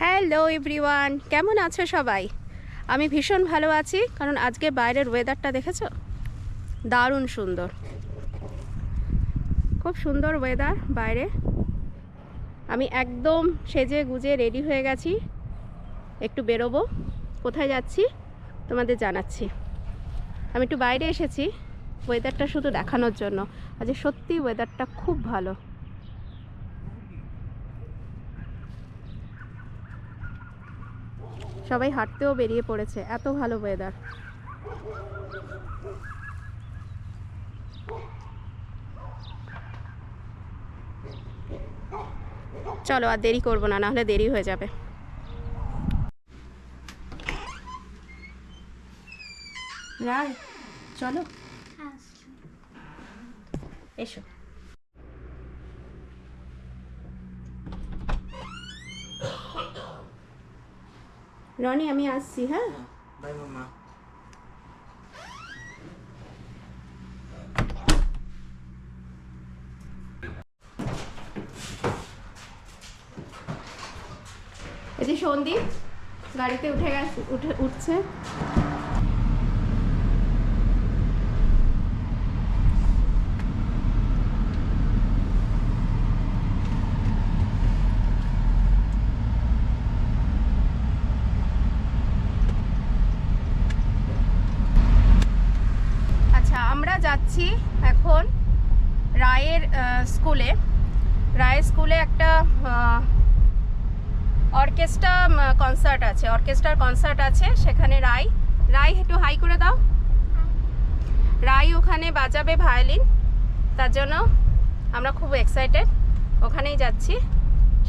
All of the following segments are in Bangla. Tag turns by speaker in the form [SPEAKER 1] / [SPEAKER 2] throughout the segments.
[SPEAKER 1] হ্যালো এভরিওয়ান, কেমন আছো সবাই? আমি ভীষণ ভালো আছি, কারণ আজকে বাইরের ওয়েদারটা দেখেছো? দারুণ সুন্দর, খুব সুন্দর ওয়েদার বাইরে। আমি একদম সেজে গুজে রেডি হয়ে গেছি, একটু বেরোবো। কোথায় যাচ্ছি তোমাদের জানাচ্ছি। আমি একটু বাইরে এসেছি ওয়েদারটা শুধু দেখানোর জন্য। আজ সত্যি ওয়েদারটা খুব ভালো। সবাই হাঁটতেও বেরিয়ে পড়েছে, এত ভালো ওয়েদার। চলো আর দেরি করবো না, নাহলে দেরি হয়ে যাবে। রায়, চলো এসো। রনি, আমি আসছি। হ্যাঁ,
[SPEAKER 2] বাই মামা।
[SPEAKER 1] এই যে সন্দীপ গাড়িতে উঠছে। আচ্ছা, আমরা যাচ্ছি এখন রায়ের স্কুলে। রায়ের স্কুলে একটা অর্কেস্ট্রার কনসার্ট আছে সেখানে। রায় একটু হাই করে দাও। রায় ওখানে বাজাবে ভায়োলিন, তার জন্য আমরা খুব এক্সাইটেড। ওখানেই যাচ্ছি,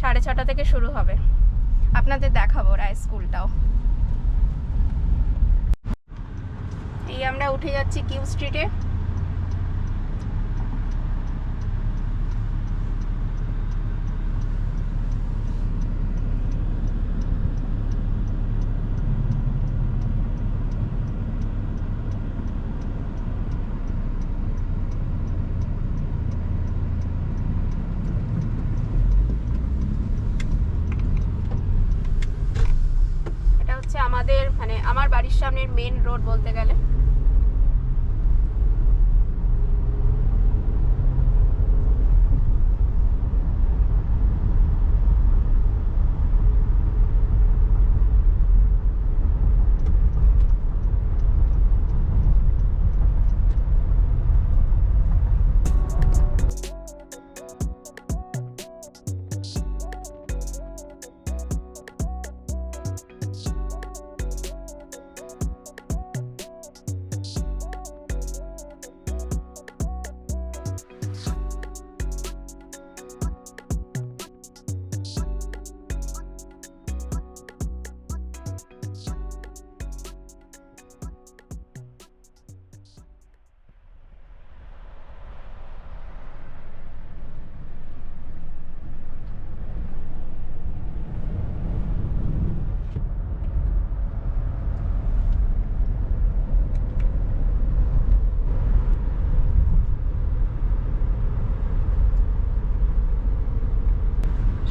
[SPEAKER 1] 6:30 থেকে শুরু হবে। আপনাদের দেখাবো রায়ের স্কুলটাও। এই আমরা উঠে যাচ্ছি কিউ স্ট্রিটে। আমাদের আমার বাড়ির সামনের মেন রোড বলতে গেলে।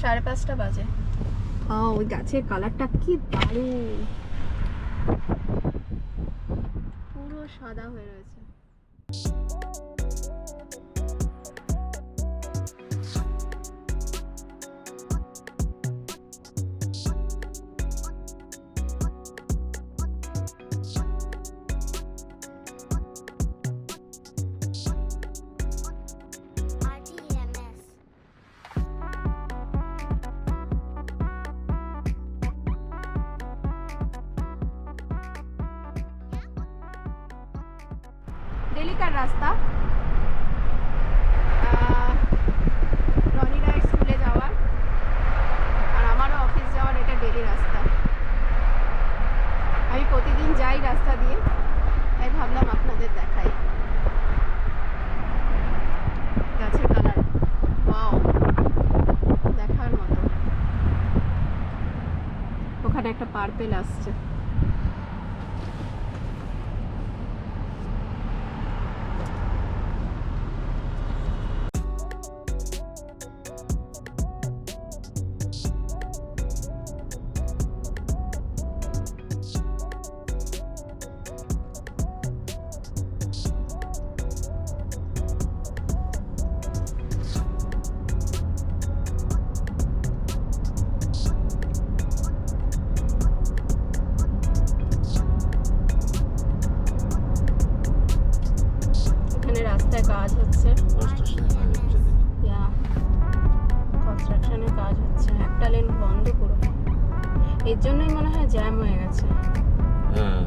[SPEAKER 1] সাড়ে 5টা বাজে। ওই গাছের কালারটা কি দারুণ, পুরো সাদা হয়ে রয়েছে। ডেলিকার রাস্তা রনি রায়ের স্কুলে যাওয়ার, আর আমারও অফিস যাওয়ার। এটা ডেলি রাস্তা, আমি প্রতিদিন যাই রাস্তা দিয়ে, তাই ভাবলাম আপনাদের দেখাই। গাছের কালার ওয়াও, দেখার মতো। ওখানে একটা পার্পেল আসছে। বন্ধ পুরো, এর জন্যই মনে হয় জ্যাম হয়ে গেছে।
[SPEAKER 2] হ্যাঁ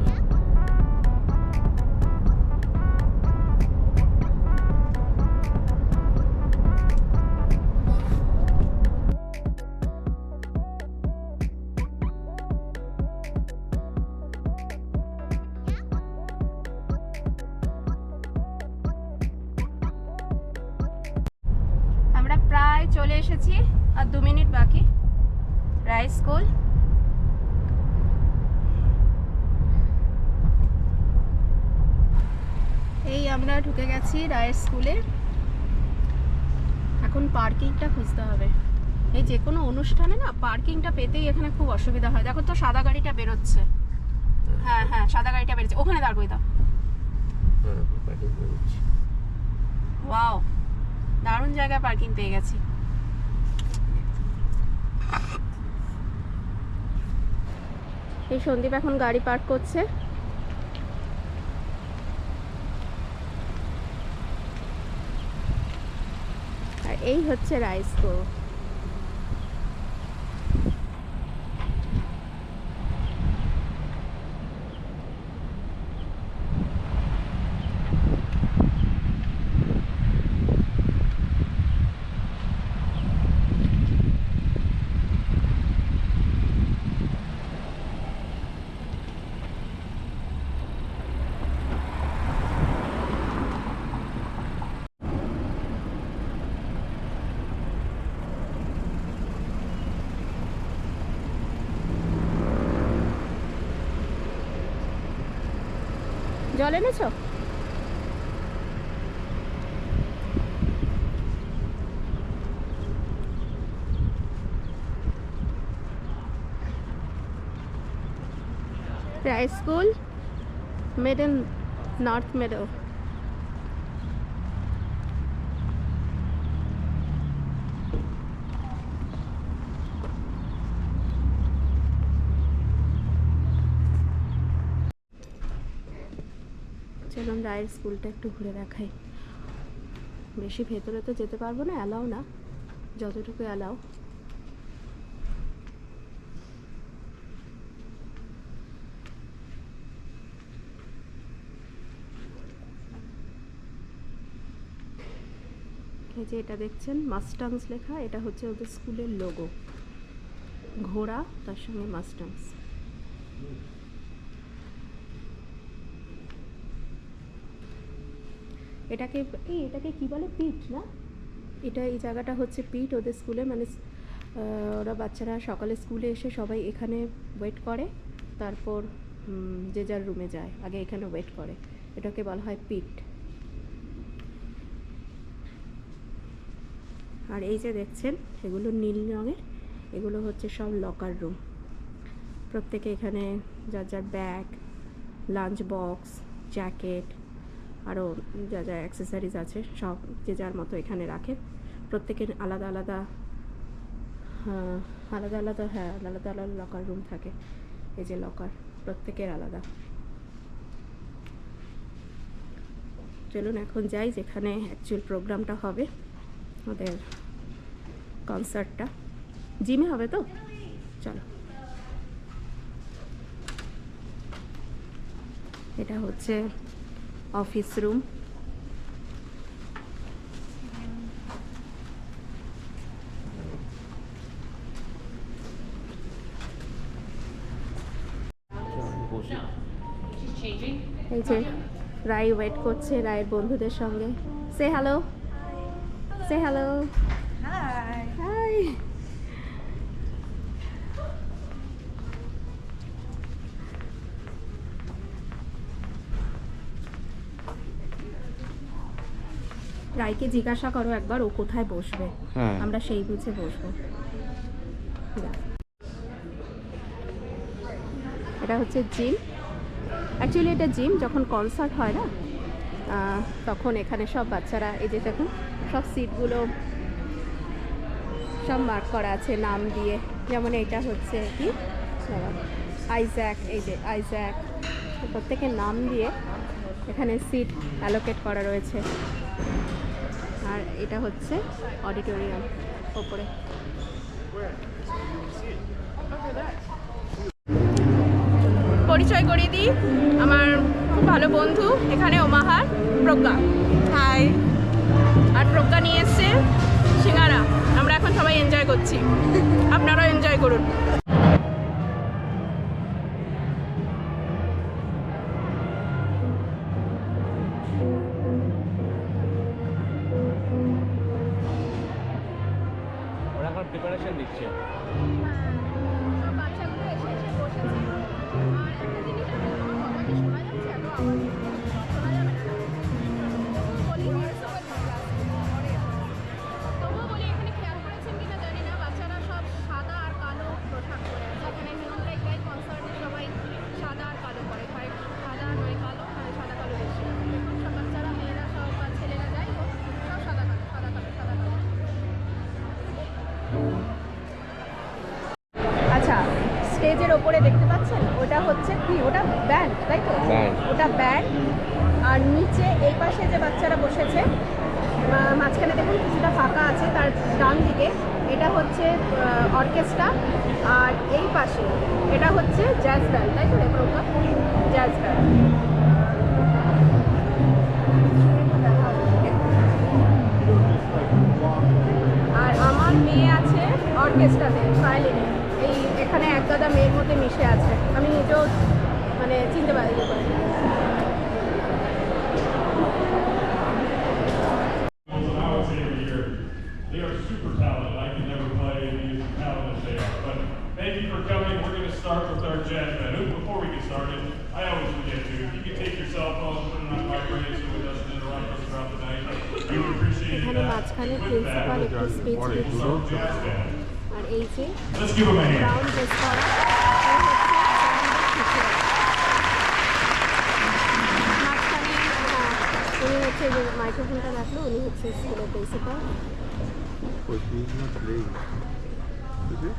[SPEAKER 1] আমরা প্রায় চলে এসেছি, আর 2 মিনিট বাকি। রাইস স্কুল, এই আমরা ঢুকে গেছি রাইস স্কুলে। এখন পার্কিংটা খুঁজতে হবে। এই যে কোনো অনুষ্ঠানে না পার্কিংটা পেতেই এখানে খুব অসুবিধা হয়। দেখো তো সাদা গাড়িটা বেরোচ্ছে। হ্যাঁ হ্যাঁ, সাদা গাড়িটা বেরোচ্ছে, ওখানে দাঁড় করে দাও। ওয়াও, দারুণ জায়গায় পার্কিং পেয়ে গেছি। এই সন্দীপ এখন গাড়ি পার্ক করছে। আর এই হচ্ছে রাইস স্কুল। জল এনেছো? Rice school, middle north middle. চলুন রায়ের স্কুলটা একটু ঘুরে দেখাই। বেশি ভেতরে তো যেতে পারবো না, অ্যালাও না, যতটুকু অ্যালাও। এই যে এটা দেখছেন মাস্টাংস লেখা, এটা হচ্ছে ওদের স্কুলের লোগো, ঘোড়া তার সঙ্গে মাস্টাংস। এটাকে কি বলে, পিট না? এটা এই জায়গাটা হচ্ছে পিট ওদের স্কুলে, মানে ওরা বাচ্চারা সকালে স্কুলে এসে সবাই এখানে ওয়েট করে, তারপর যে যার রুমে যায়, আগে এখানে ওয়েট করে। এটাকে বলা হয় পিট। আর এই যে দেখছেন এগুলো নীল রঙের, এগুলো হচ্ছে সব লকার রুম। প্রত্যেকে এখানে যার যার ব্যাগ, লাঞ্চ বক্স, জ্যাকেট, আরও যা যা অ্যাক্সেসরিজ আছে সব যে যার মতো এখানে রাখে। প্রত্যেকের আলাদা আলাদা আলাদা আলাদা আলাদা আলাদা লকার রুম থাকে। এই যে লকার, প্রত্যেকের আলাদা। চলুন এখন যাই যেখানে অ্যাকচুয়াল প্রোগ্রামটা হবে, ওদের কনসার্টটা। জিমে হবে তো, চলো। এটা হচ্ছে অফিস রুম। এই যে রাই ওয়েট করছে রায়ের বন্ধুদের সঙ্গে। সে হ্যালো, সে হ্যালো।
[SPEAKER 3] Hi.
[SPEAKER 1] হাই। রায়কে জিজ্ঞাসা করো একবার ও কোথায় বসবে, আমরা সেই বুঝে বসবো। এটা হচ্ছে জিম, অ্যাকচুয়ালি এটা জিম। যখন কনসার্ট হয় না তখন এখানে সব বাচ্চারা, এই যে দেখুন সব সিটগুলো সব মার্ক করা আছে নাম দিয়ে। যেমন এটা হচ্ছে কি আইজ্যাক, এই যে আইজ্যাক, প্রত্যেকের নাম দিয়ে এখানে সিট অ্যালোকেট করা রয়েছে। আর এটা হচ্ছে অডিটোরিয়াম ওপরে। পরিচয় করিয়ে দিই, আমার খুব ভালো বন্ধু এখানে ওমাহার, প্রজ্ঞা। হাই। আর প্রজ্ঞা নিয়ে এসছে সিঙ্গারা। আমরা এখন সবাই এনজয় করছি, আপনারাও এনজয় করুন।
[SPEAKER 2] ওরা এখন প্রিপারেশন দিচ্ছে।
[SPEAKER 1] আচ্ছা, স্টেজের ওপরে দেখতে পাচ্ছেন ওটা হচ্ছে কি, ওটা ব্যান্ড, তাই তো?
[SPEAKER 2] Band।
[SPEAKER 1] ওটা ব্যান্ড। আর নিচে এই পাশে যে বাচ্চারা বসেছে, মাঝখানে দেখুন কিছুটা ফাঁকা আছে, তার ডান দিকে এটা হচ্ছে অর্কেস্ট্রা। আর এই পাশে এটা হচ্ছে জ্যাজ ব্যান্ড, তাই তো? Programme jazz band. আর আমার মেয়ে আছে অর্কেস্ট্রাতে, ভায়োলিনে। এই এখানে এক গাদা মেয়ের মধ্যে মিশে আছে, আমি নিজেও মানে চিনতে পারি।
[SPEAKER 3] They are super talented. I can never play and be as talented as they are. But thank you for coming. We're going to start with our jazz band. Before we get started, I always forget to. If you can take your cell phone, put it on vibrate so it doesn't interrupt us throughout the night. We would appreciate
[SPEAKER 1] এখানে
[SPEAKER 3] that.
[SPEAKER 1] মাঝখানে
[SPEAKER 3] With that,
[SPEAKER 1] প্রিন্সিপাল একটু স্পিচ
[SPEAKER 3] we'll
[SPEAKER 1] দিচ্ছে।
[SPEAKER 3] start with jazz band.
[SPEAKER 1] আর এই যে
[SPEAKER 3] Let's give them a hand.
[SPEAKER 1] Brown dress করা, এই হচ্ছে টিচার। মাঝখানে উনি হচ্ছে যে মাইক্রোফোনটা রাখলো, উনি হচ্ছে স্কুলের principal.
[SPEAKER 4] But he's not playing. Is it?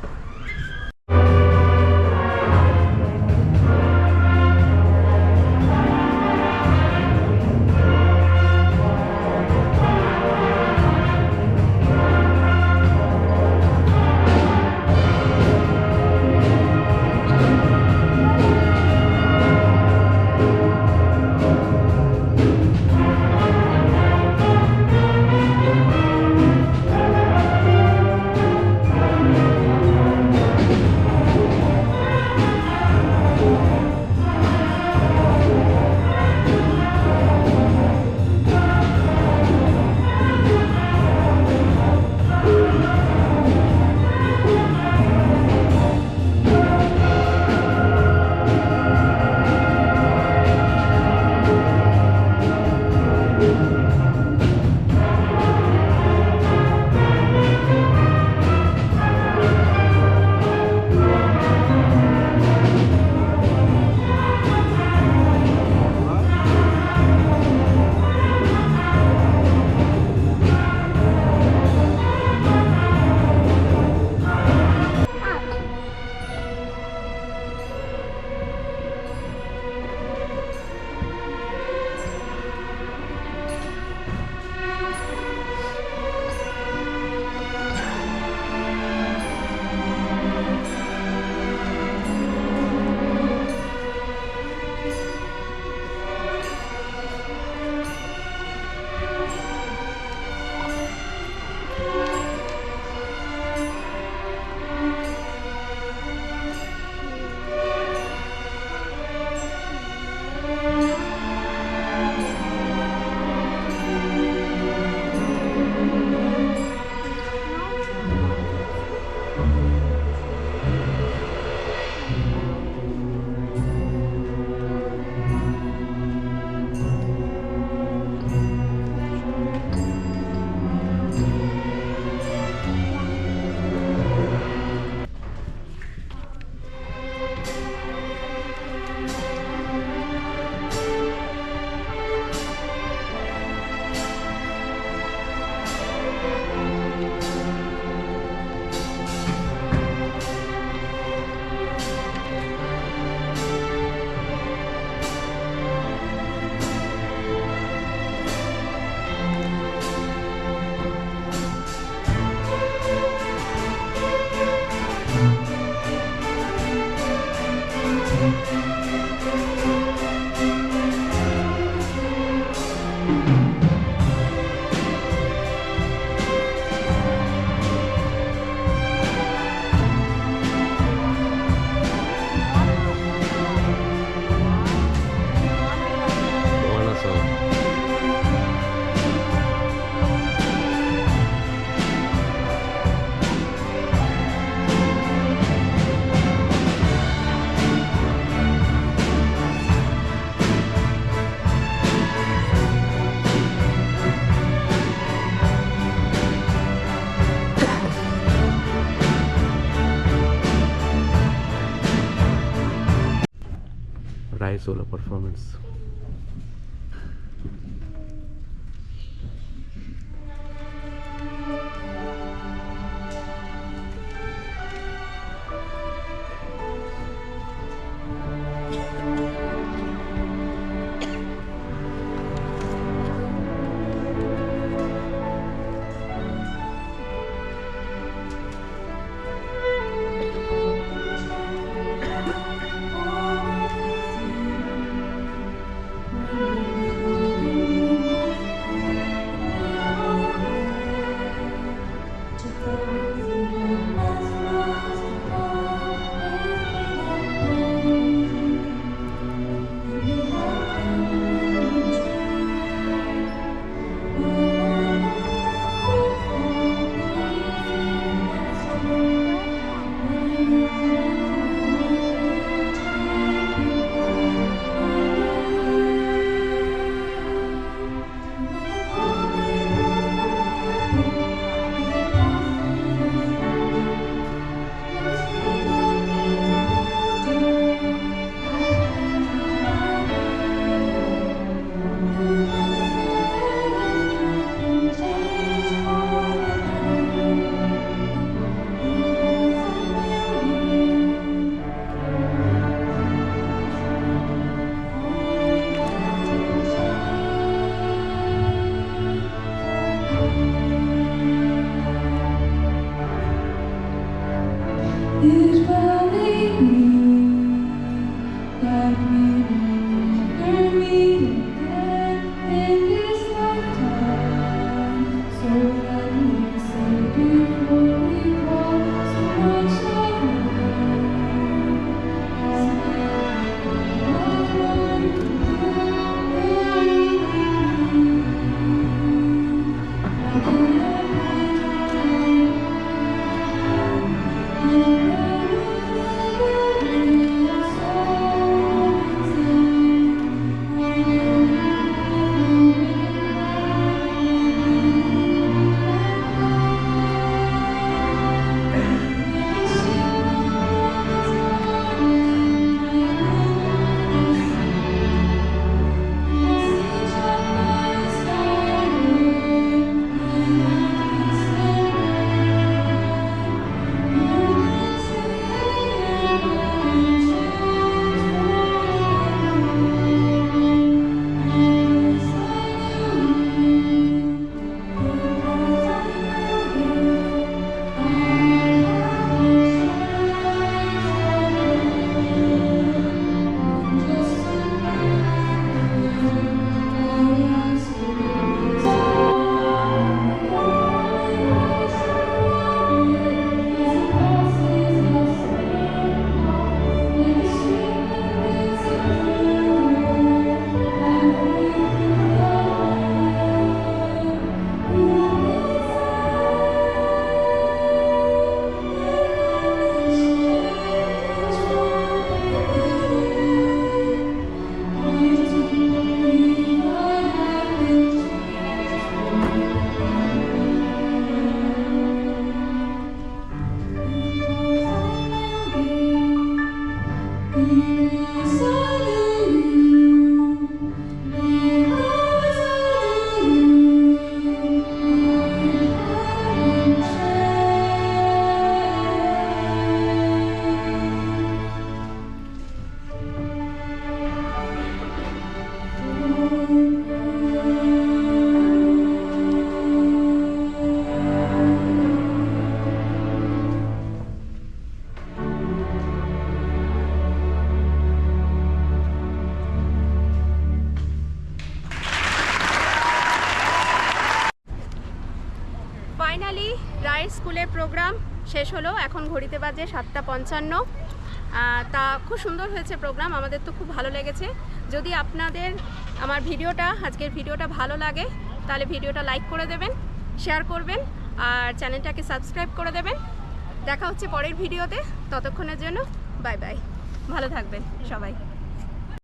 [SPEAKER 4] Rai solo performance.
[SPEAKER 1] Finally রায়ের স্কুলের প্রোগ্রাম শেষ হলো। এখন ঘড়িতে বাজে 7:55। তা খুব সুন্দর হয়েছে প্রোগ্রাম, আমাদের তো খুব ভালো লেগেছে। যদি আপনাদের আমার আজকের ভিডিওটা ভালো লাগে তাহলে ভিডিওটা লাইক করে দেবেন, শেয়ার করবেন আর চ্যানেলটাকে সাবস্ক্রাইব করে দেবেন। দেখা হচ্ছে পরের ভিডিওতে, ততক্ষণের জন্য বাই বাই, ভালো থাকবেন সবাই।